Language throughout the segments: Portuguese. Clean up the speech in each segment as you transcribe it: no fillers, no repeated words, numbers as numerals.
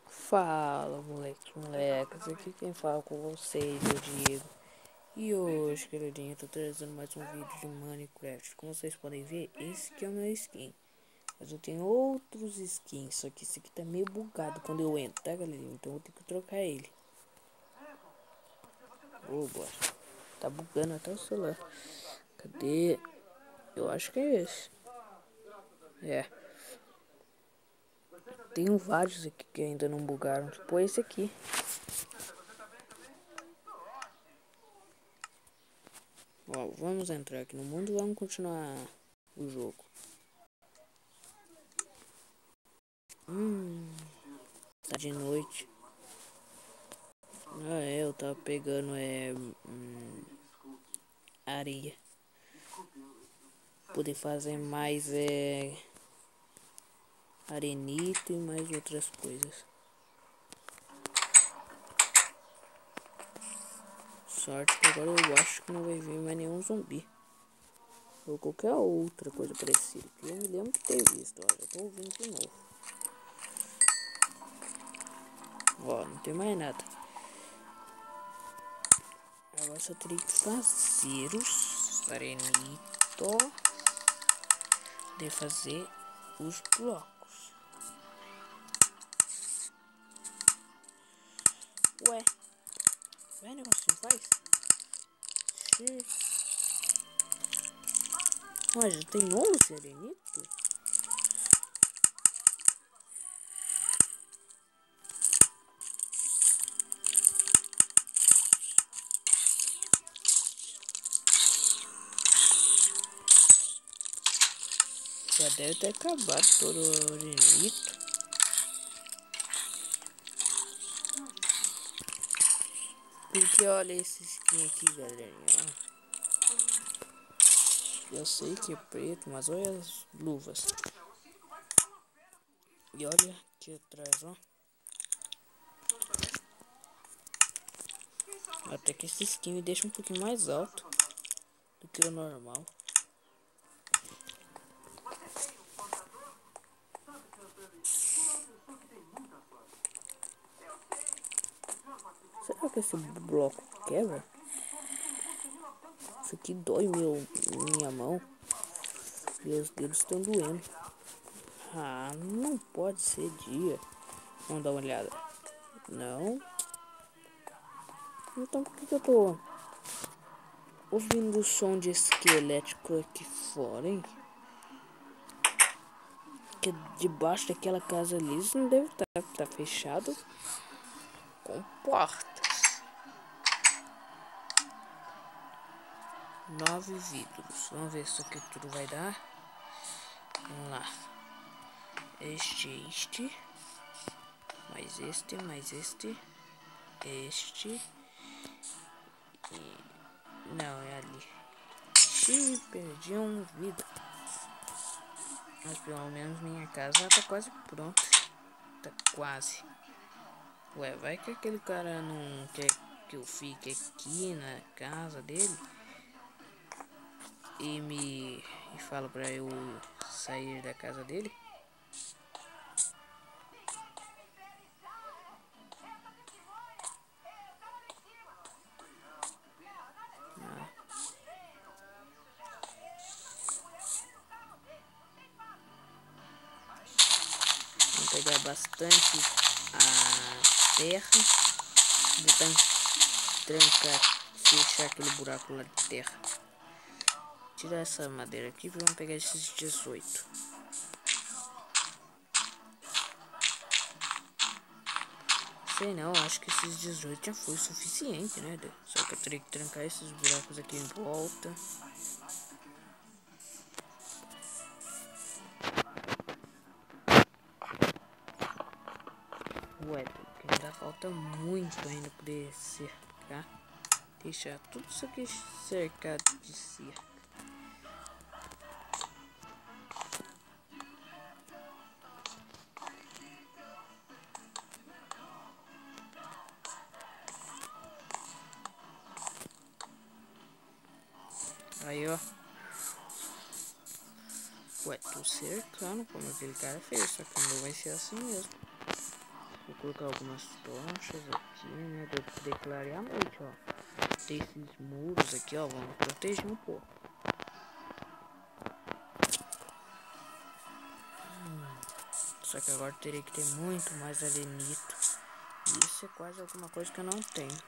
Fala, molecas, aqui quem fala com vocês é o Diego. E hoje, queridinha, eu tô trazendo mais um vídeo de Minecraft. Como vocês podem ver, esse aqui é o meu skin. Mas eu tenho outros skins, só que esse aqui tá meio bugado quando eu entro, tá, galerinha? Então eu vou ter que trocar ele. Bora. Tá bugando até o celular. Cadê? Eu acho que é esse. É. Tenho vários aqui que ainda não bugaram. Tipo esse aqui. Ó, vamos entrar aqui no mundo e vamos continuar o jogo. Tá de noite. Eu tava pegando areia. Poder fazer mais arenito e mais outras coisas. Sorte que agora eu acho que não vai vir mais nenhum zumbi. Ou qualquer outra coisa parecida. Que eu me lembro de ter visto, ó. Já tô ouvindo de novo. Ó, não tem mais nada. Agora só teria que fazer os arenito de fazer os blocos. Ué, o negócio faz? Mas já tem 11 arenito? Já deve ter acabado todo o arenito. Porque olha esse skin aqui, galerinha. Eu sei que é preto, mas olha as luvas. E olha aqui atrás, ó. Até que esse skin me deixa um pouquinho mais alto do que o normal. Será que esse bloco quebra? Isso aqui dói minha mão. Meus dedos estão doendo. Ah, não pode ser dia. Vamos dar uma olhada. Não. Então por que eu tô ouvindo o som de esquelético aqui fora, hein? Que debaixo daquela casa ali isso não deve estar tá fechado com portas. 9 vidros. Vamos ver se isso aqui tudo vai dar. Vamos lá. Este. Mais este. Este. E... não, é ali. Xiii, perdi um vidro. Mas pelo menos minha casa já tá quase pronta. Tá quase. Ué, vai que aquele cara não quer que eu fique aqui na casa dele e fala pra eu sair da casa dele. Vamos pegar bastante a terra, trancar, fechar aquele buraco lá de terra. Tirar essa madeira aqui e vamos pegar esses 18. Sei não, acho que esses 18 já foi suficiente, né? Só que eu teria que trancar esses buracos aqui em volta. Ué, porque ainda falta muito ainda poder cercar. Deixar tudo isso aqui cercado de cerca. Aí, ó. Ué, tô cercando como aquele cara fez, só que o meu vai ser assim mesmo. Vou colocar algumas tochas aqui, né? Declarei a noite, ó. Tem esses muros aqui, ó. Vamos proteger um pouco. Só que agora teria que ter muito mais arenito. E isso é quase alguma coisa que eu não tenho.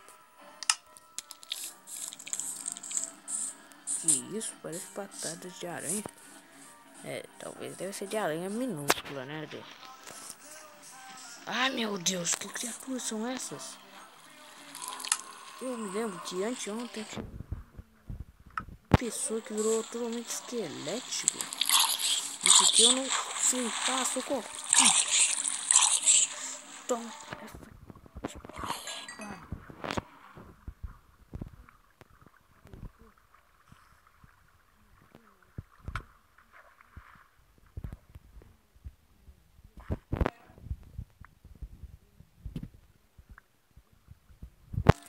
Que isso? Parece patadas de aranha. É, talvez deve ser de aranha minúscula, né, Deus? Ai, meu Deus, que criaturas são essas? Eu me lembro que anteontem tinha uma pessoa que virou totalmente esquelético. Isso aqui eu não sei. Ah, socorro. Toma.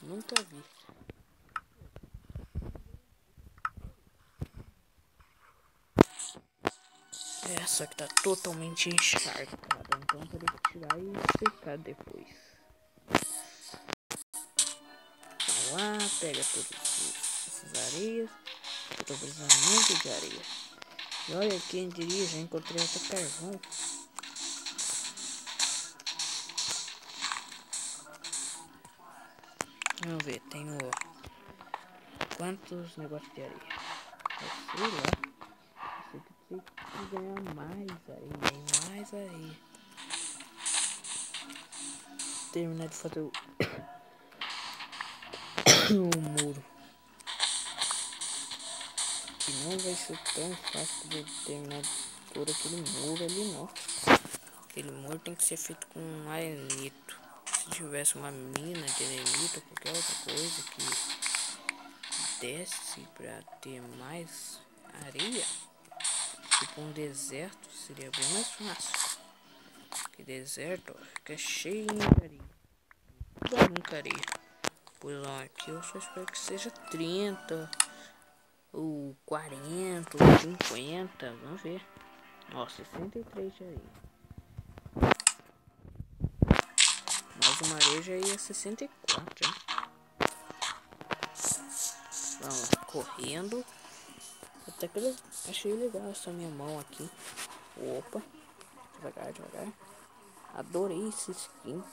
Nunca vi. Essa que tá totalmente encharcada, então teria que tirar e secar depois. Vamos lá, pega todas essas areias. Eu tô precisando muito de areia. E olha, quem diria, já encontrei até carvão. Vamos ver, tenho quantos negócios de areia? Eu sei lá. Eu sei que tem que ganhar mais areia, mais areia. Terminar de fazer o muro. Que não vai ser tão fácil de terminar todo aquele muro ali, não. Aquele muro tem que ser feito com arenito. Se tivesse uma mina de arenito ou qualquer outra coisa que desse pra ter mais areia, tipo um deserto, seria bem mais fácil. Porque deserto, ó, fica cheio de areia. Muita areia. Pois ó, aqui eu só espero que seja 30 ou 40 ou 50, vamos ver. Ó, 63 de areia. Mas uma areia já ia 64, hein? Vamos lá, correndo. Até que eu achei legal essa minha mão aqui. Opa, devagar, devagar. Adorei esse skin.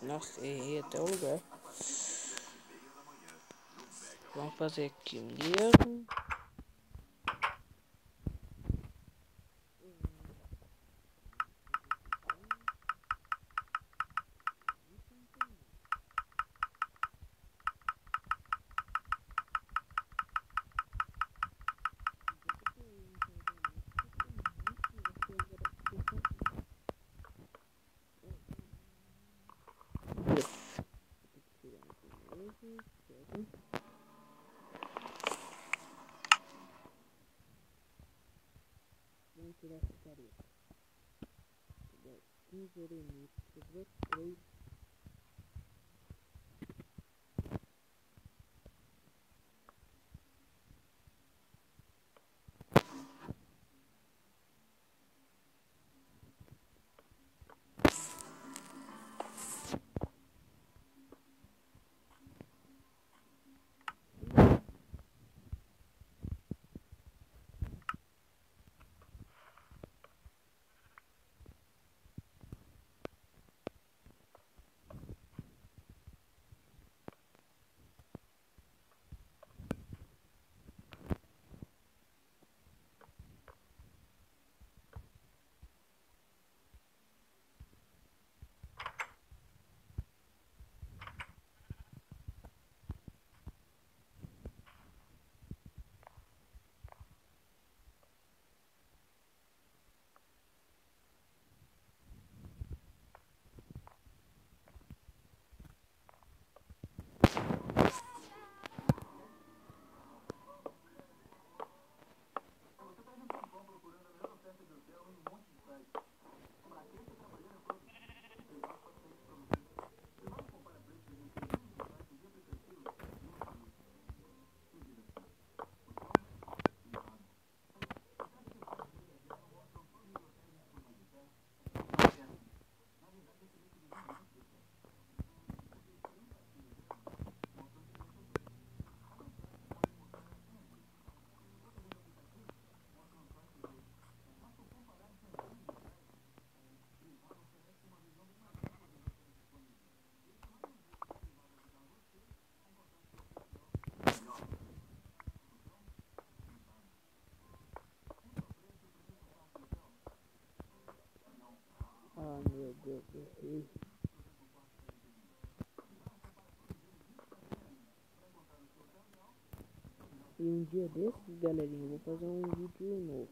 Nossa, errei até o lugar. Vamos fazer aqui mesmo. Vamos tirar essa careta. 15 eremitas, sobrou 3. Deus, errei. E um dia desses, galerinha, eu vou fazer um vídeo novo.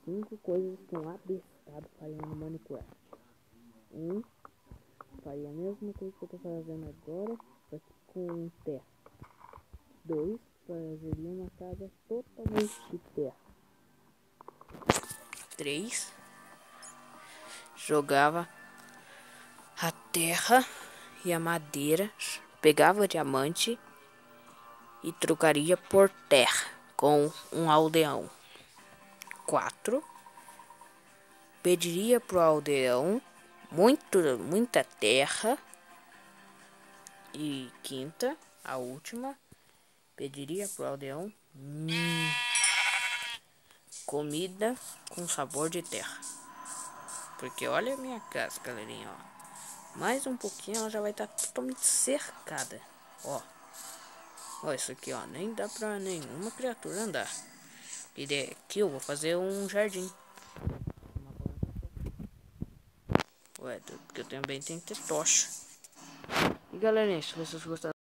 5 coisas que um abestado faria no Minecraft. 1. Faria a mesma coisa que eu tô fazendo agora, só que com terra. 2. Fazeria uma casa totalmente de terra. 3. Jogava a terra e a madeira, pegava diamante e trocaria por terra com um aldeão. 4. Pediria pro aldeão muita terra. E 5ª, a última, pediria pro aldeão comida com sabor de terra. Porque olha a minha casa, galerinha, ó. Mais um pouquinho ela já vai estar totalmente cercada. Ó. Ó, isso aqui, ó. Nem dá pra nenhuma criatura andar. E daqui eu vou fazer um jardim. Ué, porque eu também tenho que ter tocha. E galerinha, se vocês gostaram